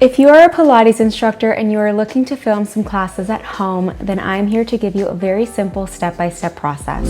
If you are a Pilates instructor and you are looking to film some classes at home, then I'm here to give you a very simple step-by-step process.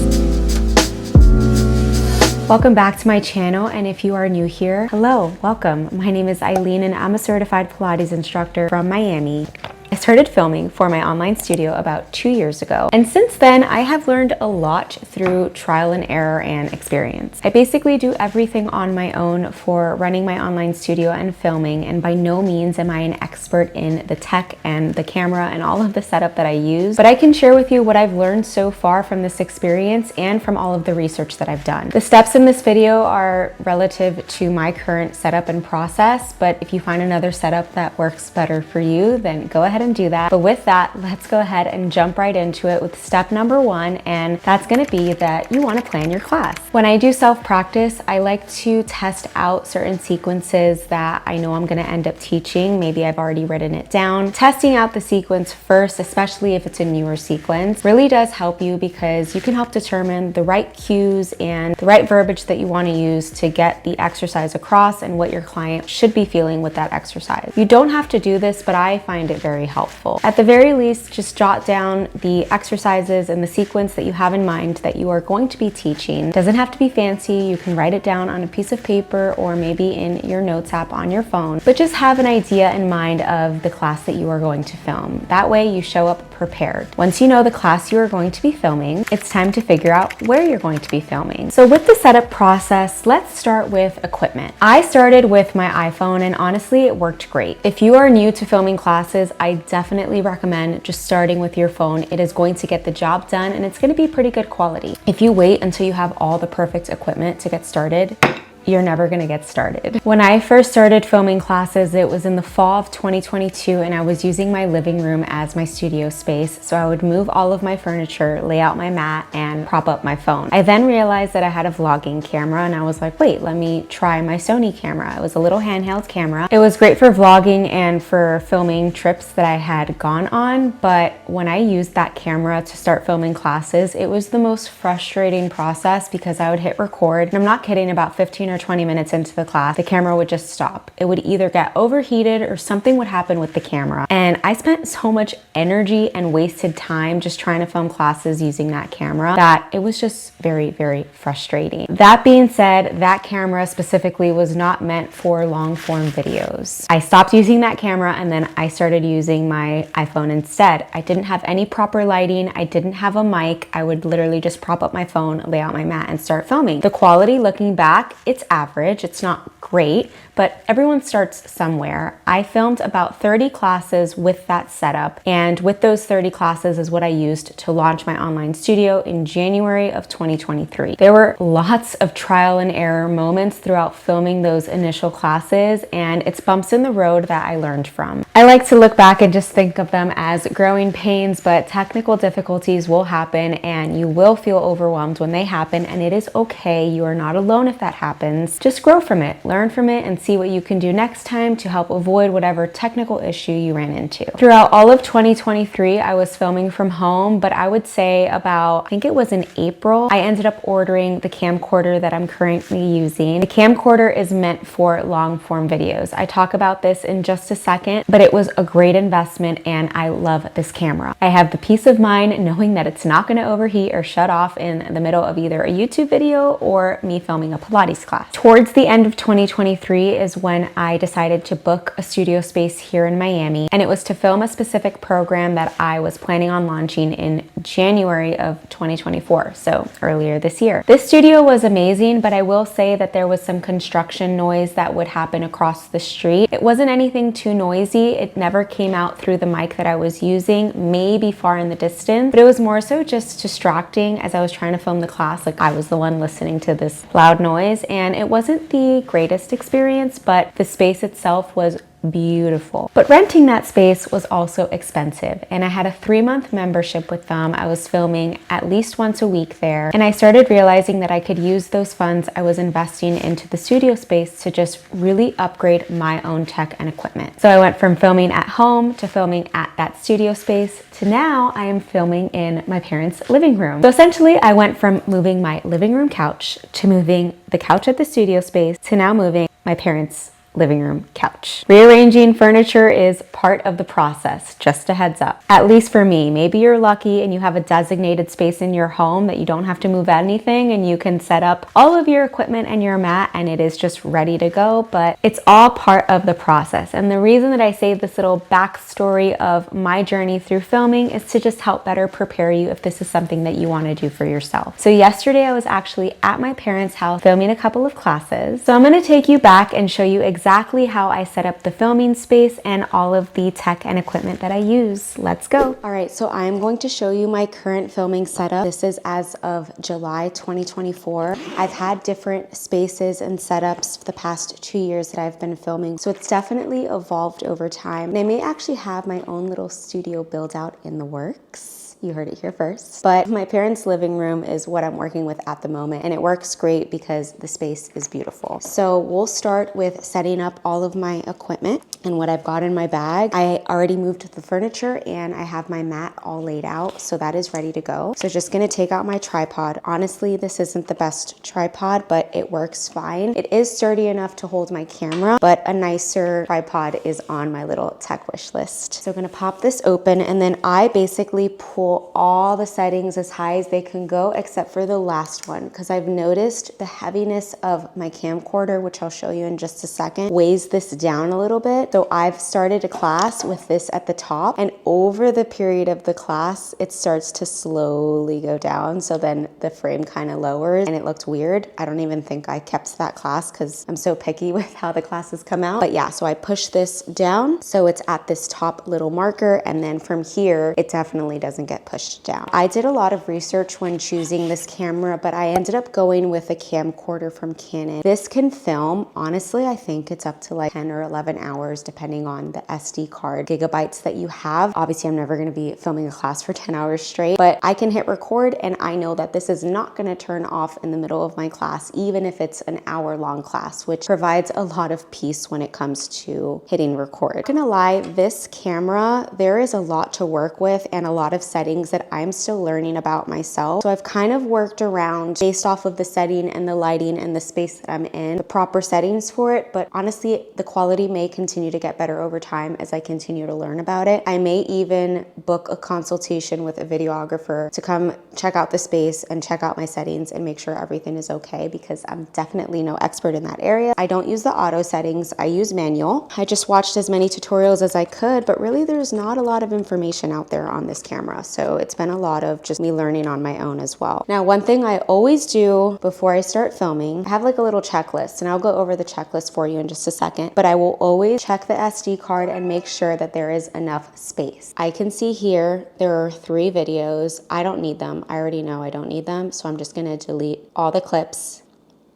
Welcome back to my channel, and if you are new here, hello, welcome. My name is Aileen and I'm a certified Pilates instructor from Miami. I started filming for my online studio about 2 years ago, and since then I have learned a lot through trial and error and experience. I basically do everything on my own for running my online studio and filming, and by no means am I an expert in the tech and the camera and all of the setup that I use, but I can share with you what I've learned so far from this experience and from all of the research that I've done. The steps in this video are relative to my current setup and process, but if you find another setup that works better for you, then go ahead and do that. But with that, let's go ahead and jump right into it with step number 1, and that's going to be that you want to plan your class. When I do self-practice, I like to test out certain sequences that I know I'm going to end up teaching. Maybe I've already written it down. Testing out the sequence first, especially if it's a newer sequence, really does help you because you can help determine the right cues and the right verbiage that you want to use to get the exercise across and what your client should be feeling with that exercise. You don't have to do this, but I find it very helpful. At the very least, just jot down the exercises and the sequence that you have in mind that you are going to be teaching. It doesn't have to be fancy. You can write it down on a piece of paper or maybe in your notes app on your phone, but just have an idea in mind of the class that you are going to film. That way you show up prepared. Once you know the class you are going to be filming, it's time to figure out where you're going to be filming. So with the setup process, let's start with equipment. I started with my iPhone and honestly, it worked great. If you are new to filming classes, I definitely recommend just starting with your phone. It is going to get the job done and it's going to be pretty good quality. If you wait until you have all the perfect equipment to get started, you're never gonna get started. When I first started filming classes, it was in the fall of 2022 and I was using my living room as my studio space. So I would move all of my furniture, lay out my mat, and prop up my phone. I then realized that I had a vlogging camera and I was like, wait, let me try my Sony camera. It was a little handheld camera. It was great for vlogging and for filming trips that I had gone on, but when I used that camera to start filming classes, it was the most frustrating process because I would hit record, and I'm not kidding, about 15 or 20 minutes into the class, the camera would just stop. It would either get overheated or something would happen with the camera. And I spent so much energy and wasted time just trying to film classes using that camera that it was just very, very frustrating. That being said, that camera specifically was not meant for long form videos. I stopped using that camera and then I started using my iPhone instead. I didn't have any proper lighting. I didn't have a mic. I would literally just prop up my phone, lay out my mat, and start filming. The quality, looking back, it's average. It's not great, but everyone starts somewhere. I filmed about 30 classes with that setup, and with those 30 classes is what I used to launch my online studio in January of 2023. There were lots of trial and error moments throughout filming those initial classes, and it's bumps in the road that I learned from. I like to look back and just think of them as growing pains, but technical difficulties will happen and you will feel overwhelmed when they happen, and it is okay. You are not alone if that happens. Just grow from it, learn from it, and see what you can do next time to help avoid whatever technical issue you ran into. Throughout all of 2023, I was filming from home, but I would say about, I think it was in April, I ended up ordering the camcorder that I'm currently using. The camcorder is meant for long form videos. I talk about this in just a second, but it was a great investment and I love this camera. I have the peace of mind knowing that it's not going to overheat or shut off in the middle of either a YouTube video or me filming a Pilates class. Towards the end of 2023 is when I decided to book a studio space here in Miami, and it was to film a specific program that I was planning on launching in January of 2024, so earlier this year. This studio was amazing, but I will say that there was some construction noise that would happen across the street. It wasn't anything too noisy. It never came out through the mic that I was using, maybe far in the distance, but it was more so just distracting as I was trying to film the class. Like, I was the one listening to this loud noise, and it wasn't the greatest experience, but the space itself was beautiful. But renting that space was also expensive, and I had a 3-month membership with them. I was filming at least once a week there, and I started realizing that I could use those funds I was investing into the studio space to just really upgrade my own tech and equipment. So I went from filming at home to filming at that studio space to now I am filming in my parents' living room. So essentially I went from moving my living room couch to moving the couch at the studio space to now moving my parents' living room couch. Rearranging furniture is part of the process, just a heads up. At least for me. Maybe you're lucky and you have a designated space in your home that you don't have to move anything and you can set up all of your equipment and your mat and it is just ready to go, but it's all part of the process. And the reason that I say this little backstory of my journey through filming is to just help better prepare you if this is something that you want to do for yourself. So yesterday I was actually at my parents' house filming a couple of classes. So I'm going to take you back and show you exactly how I set up the filming space and all of the tech and equipment that I use. Let's go. All right, so I'm going to show you my current filming setup. This is as of July 2024. I've had different spaces and setups for the past 2 years that I've been filming, so it's definitely evolved over time. And I may actually have my own little studio build out in the works. You heard it here first. But my parents' living room is what I'm working with at the moment, and it works great because the space is beautiful. So we'll start with setting up all of my equipment and what I've got in my bag. I already moved the furniture and I have my mat all laid out, so that is ready to go. So just gonna take out my tripod. Honestly, this isn't the best tripod, but it works fine. It is sturdy enough to hold my camera, but a nicer tripod is on my little tech wish list. So I'm gonna pop this open and then I basically pull all the settings as high as they can go except for the last one, because I've noticed the heaviness of my camcorder, which I'll show you in just a second, weighs this down a little bit. So I've started a class with this at the top, and over the period of the class it starts to slowly go down, so then the frame kind of lowers and it looked weird. I don't even think I kept that class because I'm so picky with how the classes come out. But yeah, so I push this down so it's at this top little marker, and then from here it definitely doesn't get pushed down. I did a lot of research when choosing this camera, but I ended up going with a camcorder from Canon. This can film, honestly, I think it's up to like 10 or 11 hours depending on the SD card gigabytes that you have. Obviously, I'm never going to be filming a class for 10 hours straight, but I can hit record and I know that this is not going to turn off in the middle of my class, even if it's an hour-long class, which provides a lot of peace when it comes to hitting record. I'm not gonna lie, this camera, there is a lot to work with and a lot of settings that I'm still learning about myself. So I've kind of worked around based off of the setting and the lighting and the space that I'm in, the proper settings for it. But honestly, the quality may continue to get better over time as I continue to learn about it. I may even book a consultation with a videographer to come check out the space and check out my settings and make sure everything is okay, because I'm definitely no expert in that area. I don't use the auto settings, I use manual. I just watched as many tutorials as I could, but really there's not a lot of information out there on this camera. So it's been a lot of just me learning on my own as well. Now, one thing I always do before I start filming, I have like a little checklist, and I'll go over the checklist for you in just a second, but I will always check the SD card and make sure that there is enough space. I can see here, there are 3 videos. I don't need them. I already know I don't need them. So I'm just gonna delete all the clips.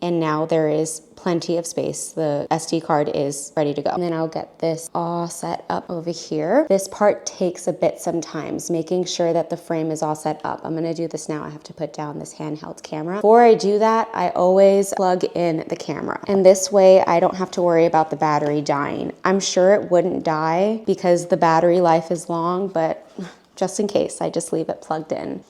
And now there is plenty of space. The SD card is ready to go. And then I'll get this all set up over here. This part takes a bit sometimes, making sure that the frame is all set up. I'm gonna do this now. I have to put down this handheld camera. Before I do that, I always plug in the camera. And this way I don't have to worry about the battery dying. I'm sure it wouldn't die because the battery life is long, but just in case, I just leave it plugged in.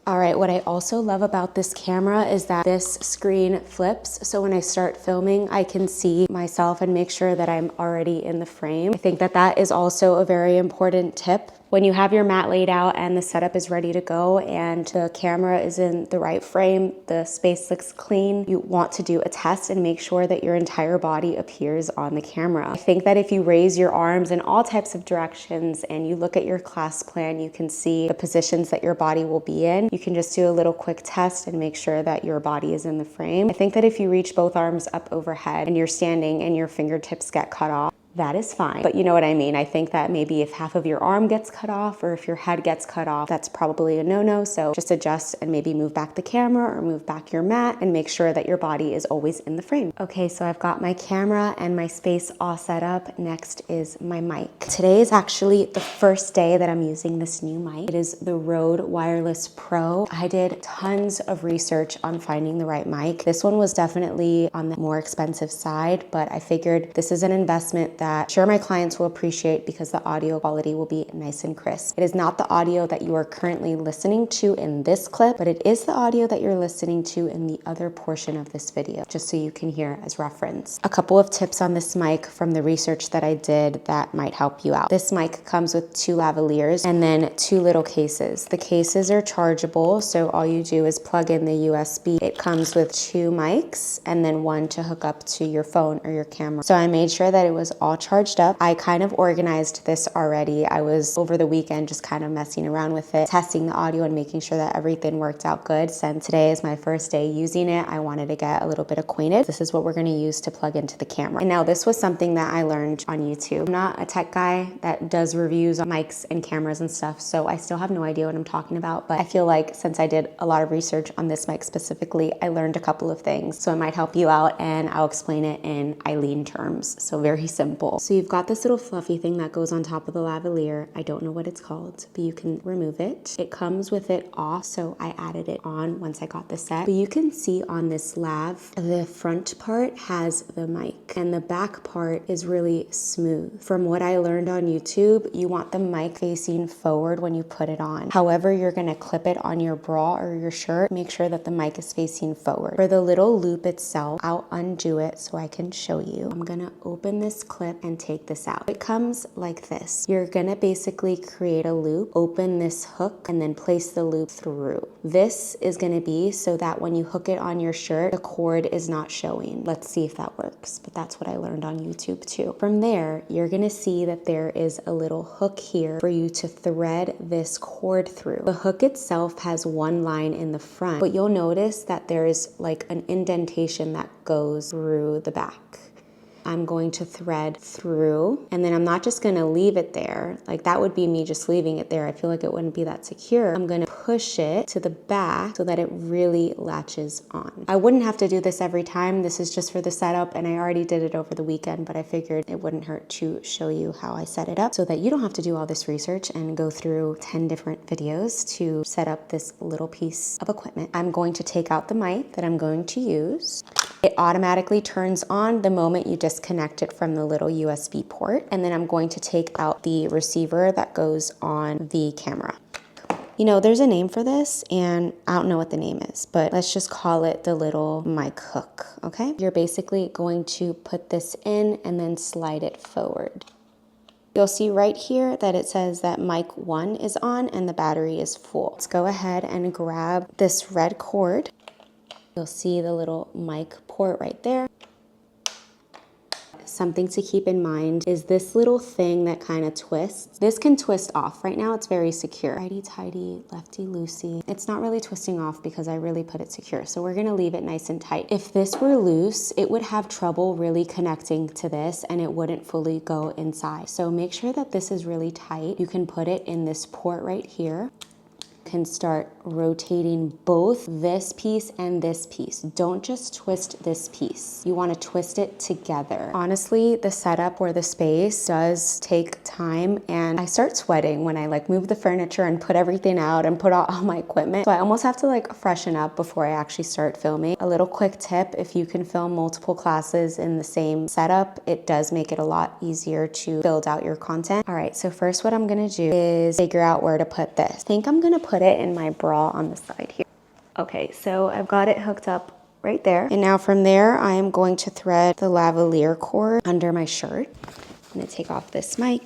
All right, what I also love about this camera is that this screen flips. So when I start filming, I can see myself and make sure that I'm already in the frame. I think that that is also a very important tip. When you have your mat laid out and the setup is ready to go and the camera is in the right frame, the space looks clean, you want to do a test and make sure that your entire body appears on the camera. I think that if you raise your arms in all types of directions and you look at your class plan, you can see the positions that your body will be in. You can just do a little quick test and make sure that your body is in the frame. I think that if you reach both arms up overhead and you're standing and your fingertips get cut off, that is fine. But you know what I mean? I think that maybe if half of your arm gets cut off or if your head gets cut off, that's probably a no-no. So just adjust and maybe move back the camera or move back your mat and make sure that your body is always in the frame. Okay, so I've got my camera and my space all set up. Next is my mic. Today is actually the first day that I'm using this new mic. It is the Rode Wireless Pro. I did tons of research on finding the right mic. This one was definitely on the more expensive side, but I figured this is an investment that sure my clients will appreciate because the audio quality will be nice and crisp. It is not the audio that you are currently listening to in this clip, but it is the audio that you're listening to in the other portion of this video, just so you can hear as reference. A couple of tips on this mic from the research that I did that might help you out. This mic comes with 2 lavaliers and then 2 little cases. The cases are chargeable, so all you do is plug in the USB. It comes with 2 mics and then 1 to hook up to your phone or your camera. So I made sure that it was all charged up. I kind of organized this already. I was over the weekend just kind of messing around with it, testing the audio and making sure that everything worked out good. Since today is my first day using it, I wanted to get a little bit acquainted. This is what we're going to use to plug into the camera. And now this was something that I learned on YouTube. I'm not a tech guy that does reviews on mics and cameras and stuff, so I still have no idea what I'm talking about, but I feel like since I did a lot of research on this mic specifically, I learned a couple of things, so it might help you out, and I'll explain it in Aileen terms, so very simple. So you've got this little fluffy thing that goes on top of the lavalier. I don't know what it's called, but you can remove it. It comes with it off, so I added it on once I got the set. But you can see on this lav, the front part has the mic, and the back part is really smooth. From what I learned on YouTube, you want the mic facing forward when you put it on. However, you're gonna clip it on your bra or your shirt, make sure that the mic is facing forward. For the little loop itself, I'll undo it so I can show you. I'm gonna open this clip and take this out. It comes like this. You're gonna basically create a loop, open this hook, and then place the loop through. This is gonna be so that when you hook it on your shirt, the cord is not showing. Let's see if that works, but that's what I learned on YouTube too. From there, you're gonna see that there is a little hook here for you to thread this cord through. The hook itself has 1 line in the front, but you'll notice that there is like an indentation that goes through the back. I'm going to thread through, and then I'm not just gonna leave it there. Like that would be me just leaving it there. I feel like it wouldn't be that secure. I'm gonna push it to the back so that it really latches on. I wouldn't have to do this every time. This is just for the setup, and I already did it over the weekend, but I figured it wouldn't hurt to show you how I set it up so that you don't have to do all this research and go through 10 different videos to set up this little piece of equipment. I'm going to take out the mic that I'm going to use. It automatically turns on the moment you disconnect it from the little USB port. And then I'm going to take out the receiver that goes on the camera. You know, there's a name for this, and I don't know what the name is, but let's just call it the little mic hook, okay? You're basically going to put this in and then slide it forward. You'll see right here that it says that mic 1 is on and the battery is full. Let's go ahead and grab this red cord. You'll see the little mic port right there. Something to keep in mind is this little thing that kind of twists. This can twist off. Right now it's very secure. Righty tighty, lefty loosey. It's not really twisting off because I really put it secure. So we're gonna leave it nice and tight. If this were loose, it would have trouble really connecting to this and it wouldn't fully go inside. So make sure that this is really tight. You can put it in this port right here. Can start rotating both this piece and this piece. Don't just twist this piece. You want to twist it together. Honestly, the setup or the space does take time, and I start sweating when I like move the furniture and put everything out and put out all my equipment. So I almost have to like freshen up before I actually start filming. A little quick tip, if you can film multiple classes in the same setup, it does make it a lot easier to build out your content. All right, so first what I'm gonna do is figure out where to put this. I think I'm gonna put it in my bra on the side here. Okay, so I've got it hooked up right there. And now from there, I am going to thread the lavalier cord under my shirt. I'm gonna take off this mic.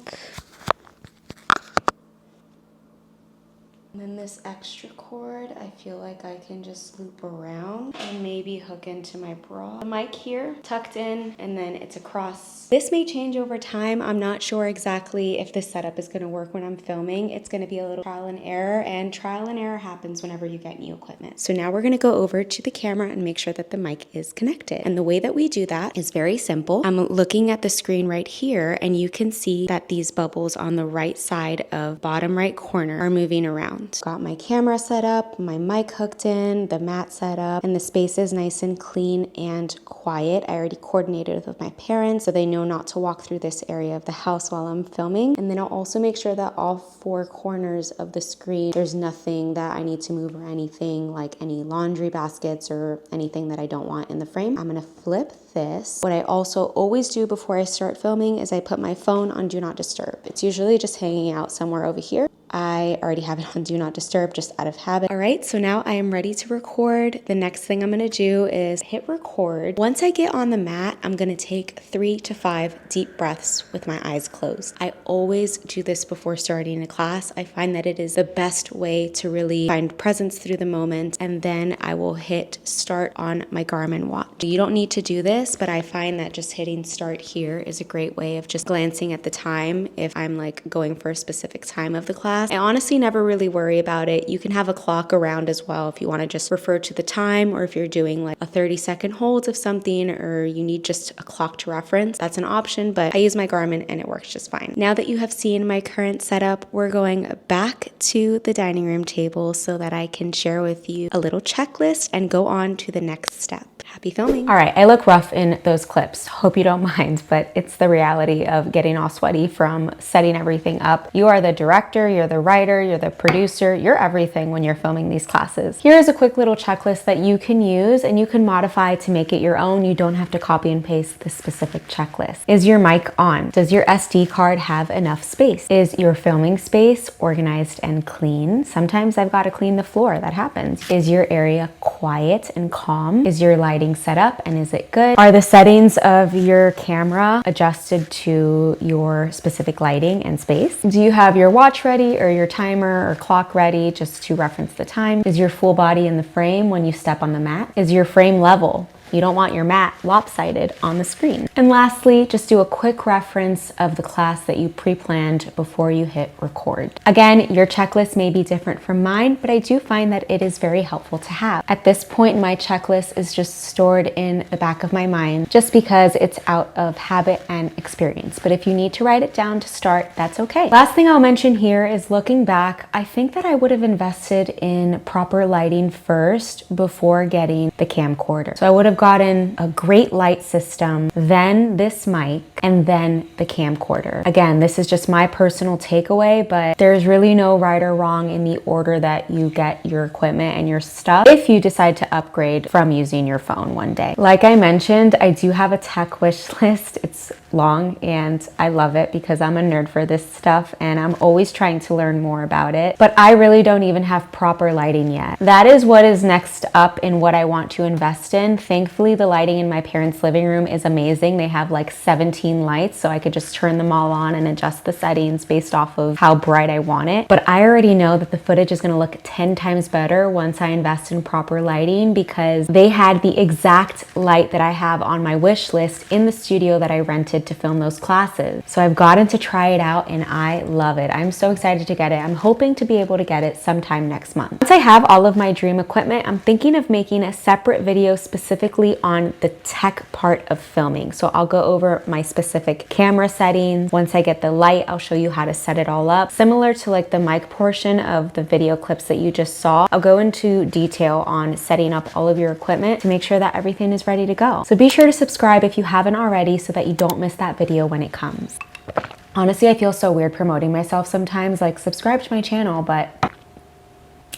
And then this extra cord, I feel like I can just loop around and maybe hook into my bra. The mic here, tucked in, and then it's across. This may change over time. I'm not sure exactly if this setup is gonna work when I'm filming. It's gonna be a little trial and error happens whenever you get new equipment. So now we're gonna go over to the camera and make sure that the mic is connected. And the way that we do that is very simple. I'm looking at the screen right here, and you can see that these bubbles on the right side of bottom right corner are moving around. Got got my camera set up, my mic hooked in, the mat set up, and the space is nice and clean and quiet. I already coordinated with my parents so they know not to walk through this area of the house while I'm filming. And then I'll also make sure that all four corners of the screen, there's nothing that I need to move or anything, like any laundry baskets or anything that I don't want in the frame. I'm gonna flip this. What I also always do before I start filming is I put my phone on Do Not Disturb. It's usually just hanging out somewhere over here. I already have it on Do Not Disturb just out of habit. All right, so now I am ready to record. The next thing I'm gonna do is hit record. Once I get on the mat, I'm gonna take 3 to 5 deep breaths with my eyes closed. I always do this before starting a class. I find that it is the best way to really find presence through the moment, and then I will hit start on my Garmin watch. You don't need to do this, but I find that just hitting start here is a great way of just glancing at the time if I'm like going for a specific time of the class. I honestly never really worry about it. You can have a clock around as well if you want to just refer to the time, or if you're doing like a 30-second hold of something, or you need just a clock to reference, that's an option, but I use my Garmin and it works just fine. Now that you have seen my current setup, we're going back to the dining room table so that I can share with you a little checklist and go on to the next step. Happy filming. All right, I look rough in those clips. Hope you don't mind, but it's the reality of getting all sweaty from setting everything up. You are the director, you're the writer, you're the producer, you're everything when you're filming these classes. Here is a quick little checklist that you can use and you can modify to make it your own. You don't have to copy and paste the specific checklist. Is your mic on? Does your SD card have enough space? Is your filming space organized and clean? Sometimes I've got to clean the floor, that happens. Is your area quiet and calm? Is your lighting set up and is it good? Are the settings of your camera adjusted to your specific lighting and space? Do you have your watch ready or your timer or clock ready just to reference the time? Is your full body in the frame when you step on the mat? Is your frame level? You don't want your mat lopsided on the screen. And lastly, just do a quick reference of the class that you pre-planned before you hit record. Again, your checklist may be different from mine, but I do find that it is very helpful to have. At this point, my checklist is just stored in the back of my mind just because it's out of habit and experience. But if you need to write it down to start, that's okay. Last thing I'll mention here is looking back, I think that I would have invested in proper lighting first before getting the camcorder. So I would have gotten a great light system, then this mic, and then the camcorder. Again, this is just my personal takeaway, but there's really no right or wrong in the order that you get your equipment and your stuff if you decide to upgrade from using your phone one day. Like I mentioned, I do have a tech wish list. It's long and I love it because I'm a nerd for this stuff and I'm always trying to learn more about it, but I really don't even have proper lighting yet. That is what is next up in what I want to invest in. Thankfully, the lighting in my parents' living room is amazing. They have like 17 lights, so I could just turn them all on and adjust the settings based off of how bright I want it. But I already know that the footage is gonna look 10 times better once I invest in proper lighting because they had the exact light that I have on my wish list in the studio that I rented to film those classes. So I've gotten to try it out and I love it. I'm so excited to get it. I'm hoping to be able to get it sometime next month. Once I have all of my dream equipment, I'm thinking of making a separate video specifically on the tech part of filming. So I'll go over my specific camera settings. Once I get the light, I'll show you how to set it all up. Similar to like the mic portion of the video clips that you just saw, I'll go into detail on setting up all of your equipment to make sure that everything is ready to go. So be sure to subscribe if you haven't already so that you don't miss that video when it comes. Honestly, I feel so weird promoting myself sometimes, like subscribe to my channel, but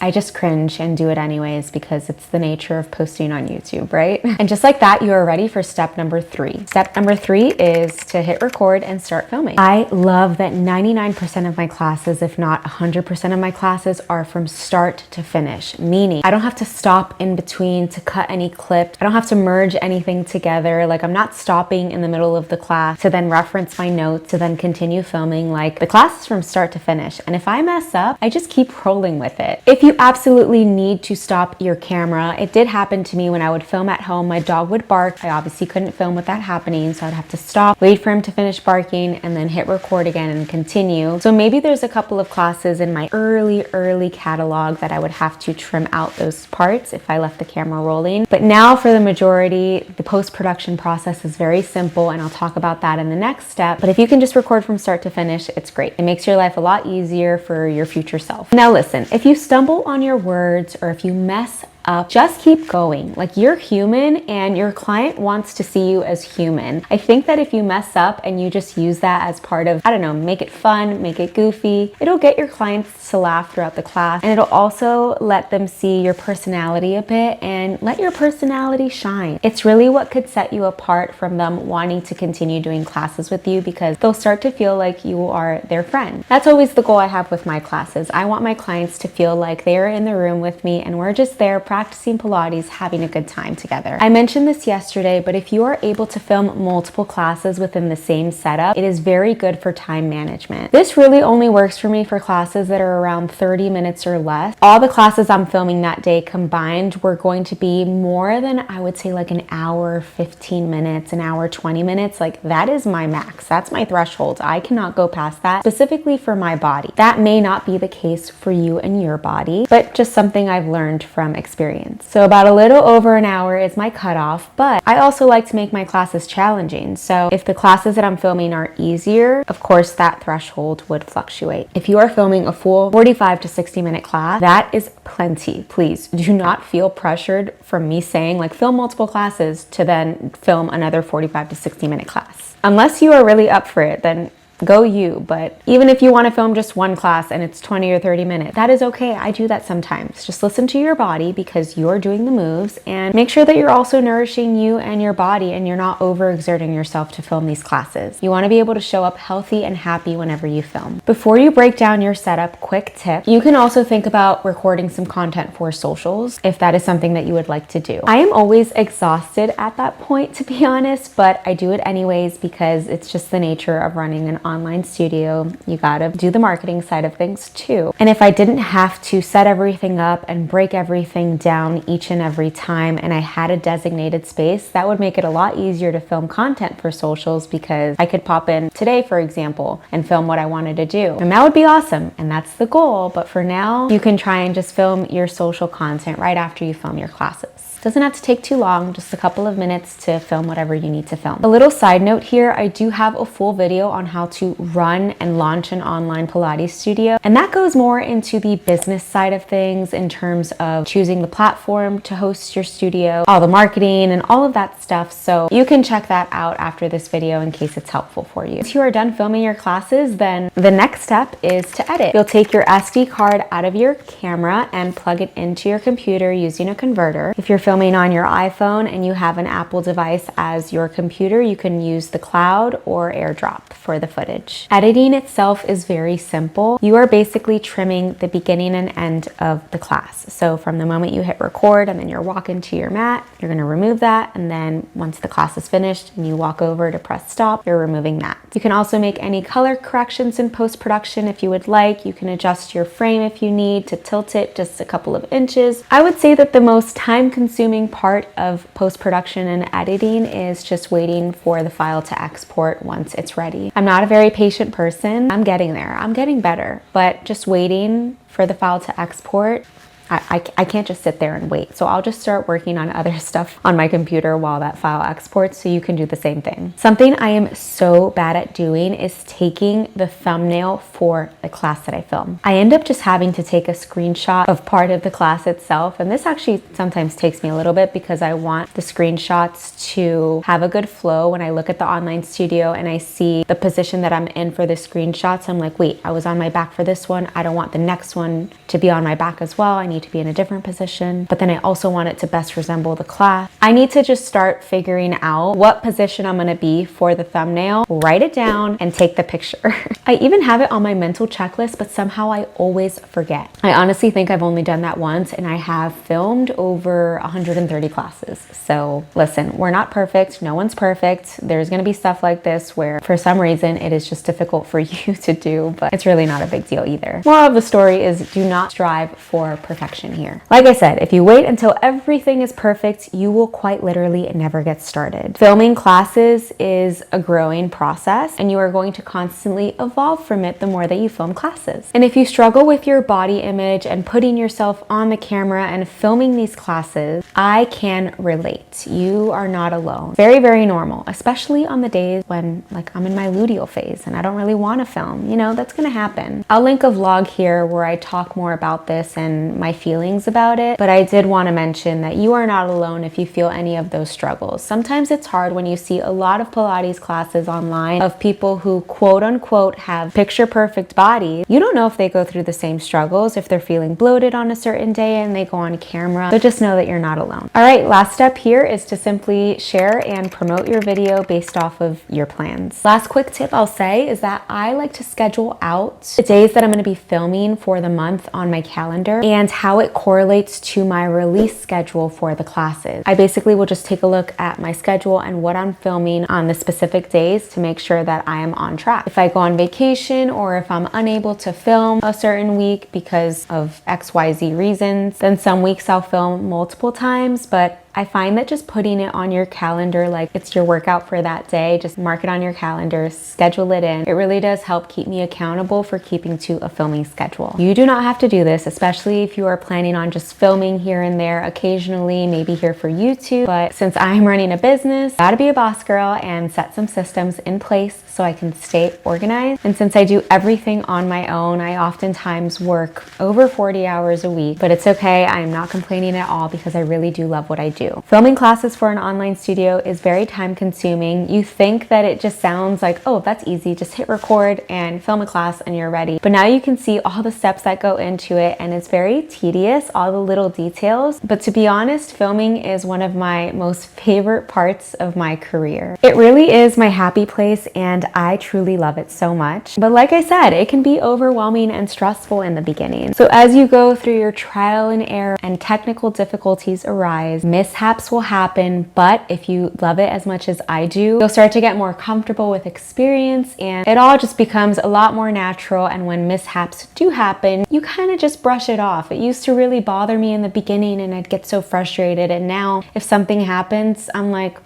I just cringe and do it anyways because it's the nature of posting on YouTube, right? And just like that, you are ready for step number 3. Step number 3 is to hit record and start filming. I love that 99% of my classes, if not 100% of my classes, are from start to finish, meaning I don't have to stop in between to cut any clips. I don't have to merge anything together. Like I'm not stopping in the middle of the class to then reference my notes to then continue filming. Like the class is from start to finish. And if I mess up, I just keep rolling with it. If you absolutely need to stop your camera, it did happen to me when I would film at home. My dog would bark. I obviously couldn't film with that happening, so I'd have to stop, wait for him to finish barking, and then hit record again and continue. So maybe there's a couple of classes in my early catalog that I would have to trim out those parts if I left the camera rolling. But now for the majority, the post-production process is very simple, and I'll talk about that in the next step. But if you can just record from start to finish, it's great. It makes your life a lot easier for your future self. Now listen, if you stumble stumble on your words or if you mess up, just keep going. Like, you're human and your client wants to see you as human. I think that if you mess up and you just use that as part of, I don't know, make it fun, make it goofy, it'll get your clients to laugh throughout the class, and it'll also let them see your personality a bit and let your personality shine. It's really what could set you apart from them wanting to continue doing classes with you, because they'll start to feel like you are their friend. That's always the goal I have with my classes. I want my clients to feel like they're in the room with me and we're just there practicing Pilates, having a good time together. I mentioned this yesterday, but if you are able to film multiple classes within the same setup, it is very good for time management. This really only works for me for classes that are around 30 minutes or less. All the classes I'm filming that day combined were going to be more than, I would say, like an hour, 15 minutes, an hour, 20 minutes. Like, that is my max. That's my threshold. I cannot go past that, specifically for my body. That may not be the case for you and your body, but just something I've learned from experience. So about a little over an hour is my cutoff, but I also like to make my classes challenging. So if the classes that I'm filming are easier, of course that threshold would fluctuate. If you are filming a full 45 to 60 minute class, that is plenty. Please do not feel pressured from me saying like film multiple classes to then film another 45 to 60 minute class. Unless you are really up for it, then go you. But even if you want to film just one class and it's 20 or 30 minutes, that is okay. I do that sometimes. Just listen to your body because you're doing the moves, and make sure that you're also nourishing you and your body and you're not overexerting yourself to film these classes. You want to be able to show up healthy and happy whenever you film. Before you break down your setup, quick tip, you can also think about recording some content for socials if that is something that you would like to do. I am always exhausted at that point, to be honest, but I do it anyways because it's just the nature of running an online studio. You gotta do the marketing side of things too. And if I didn't have to set everything up and break everything down each and every time, and I had a designated space, that would make it a lot easier to film content for socials, because I could pop in today, for example, and film what I wanted to do. And that would be awesome. And that's the goal. But for now, you can try and just film your social content right after you film your classes. Doesn't have to take too long, just a couple of minutes to film whatever you need to film. A little side note here, I do have a full video on how to run and launch an online Pilates studio. And that goes more into the business side of things in terms of choosing the platform to host your studio, all the marketing and all of that stuff. So you can check that out after this video in case it's helpful for you. Once you are done filming your classes, then the next step is to edit. You'll take your SD card out of your camera and plug it into your computer using a converter. If you're filming on your iPhone and you have an Apple device as your computer, you can use the cloud or AirDrop for the footage. Editing itself is very simple. You are basically trimming the beginning and end of the class. So from the moment you hit record and then you're walking to your mat, you're going to remove that. And then once the class is finished and you walk over to press stop, you're removing that. You can also make any color corrections in post-production if you would like. You can adjust your frame if you need to tilt it just a couple of inches. I would say that the most time-consuming part of post-production and editing is just waiting for the file to export once it's ready. I'm not a very patient person. I'm getting there. I'm getting better, but just waiting for the file to export, I can't just sit there and wait. So I'll just start working on other stuff on my computer while that file exports, so you can do the same thing. Something I am so bad at doing is taking the thumbnail for the class that I film. I end up just having to take a screenshot of part of the class itself. And this actually sometimes takes me a little bit because I want the screenshots to have a good flow. When I look at the online studio and I see the position that I'm in for the screenshots, I'm like, wait, I was on my back for this one. I don't want the next one to be on my back as well. I need to be in a different position, but then I also want it to best resemble the class. I need to just start figuring out what position I'm going to be for the thumbnail, write it down, and take the picture. I even have it on my mental checklist, but somehow I always forget. I honestly think I've only done that once, and I have filmed over 130 classes. So listen, we're not perfect. No one's perfect. There's going to be stuff like this where for some reason it is just difficult for you to do, but it's really not a big deal either. Moral of the story is do not strive for perfection. protection here. Like I said, if you wait until everything is perfect, you will quite literally never get started. Filming classes is a growing process, and you are going to constantly evolve from it the more that you film classes. And if you struggle with your body image and putting yourself on the camera and filming these classes, I can relate. You are not alone. Very, very normal, especially on the days when like I'm in my luteal phase and I don't really want to film. You know, that's gonna happen. I'll link a vlog here where I talk more about this and my feelings about it, but I did want to mention that you are not alone if you feel any of those struggles. Sometimes it's hard when you see a lot of Pilates classes online of people who quote unquote have picture perfect bodies. You don't know if they go through the same struggles, if they're feeling bloated on a certain day and they go on camera. So just know that you're not alone. All right, last step here is to simply share and promote your video based off of your plans. Last quick tip I'll say is that I like to schedule out the days that I'm going to be filming for the month on my calendar and how it correlates to my release schedule for the classes. I basically will just take a look at my schedule and what I'm filming on the specific days to make sure that I am on track. If I go on vacation or if I'm unable to film a certain week because of XYZ reasons, then some weeks I'll film multiple times, but I find that just putting it on your calendar, like it's your workout for that day, just mark it on your calendar, schedule it in. It really does help keep me accountable for keeping to a filming schedule. You do not have to do this, especially if you are planning on just filming here and there occasionally, maybe here for YouTube. But since I'm running a business, gotta be a boss girl and set some systems in place so I can stay organized. And since I do everything on my own, I oftentimes work over 40 hours a week, but it's okay. I'm not complaining at all because I really do love what I do. Filming classes for an online studio is very time consuming. You think that it just sounds like, oh, that's easy. Just hit record and film a class and you're ready. But now you can see all the steps that go into it, and it's very tedious, all the little details. But to be honest, filming is one of my most favorite parts of my career. It really is my happy place and I truly love it so much. But like I said, it can be overwhelming and stressful in the beginning. So as you go through your trial and error and technical difficulties arise, mishaps will happen, but if you love it as much as I do, you'll start to get more comfortable with experience and it all just becomes a lot more natural. And when mishaps do happen, you kind of just brush it off. It used to really bother me in the beginning and I'd get so frustrated. And now if something happens, I'm like,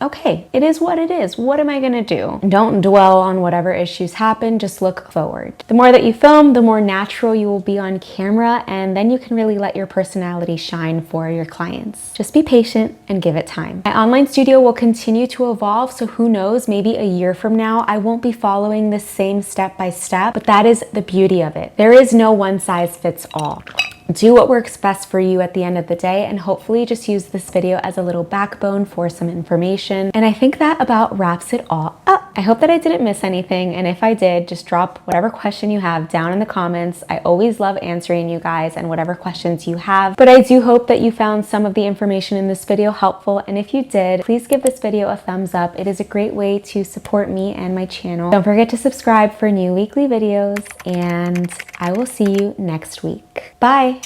okay, it is what it is. What am I gonna do? Don't dwell on whatever issues happen, just look forward. The more that you film, the more natural you will be on camera, and then you can really let your personality shine for your clients. Just be patient and give it time. My online studio will continue to evolve, so who knows, maybe a year from now, I won't be following the same step by step, but that is the beauty of it. There is no one size fits all. Do what works best for you at the end of the day, and hopefully just use this video as a little backbone for some information. And I think that about wraps it all up. I hope that I didn't miss anything, and if I did, just drop whatever question you have down in the comments. I always love answering you guys and whatever questions you have, but I do hope that you found some of the information in this video helpful, and if you did, please give this video a thumbs up. It is a great way to support me and my channel. Don't forget to subscribe for new weekly videos, and I will see you next week. Bye!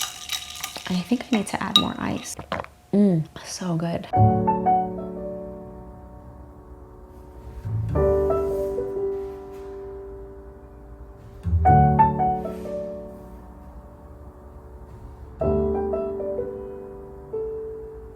I think I need to add more ice. So good.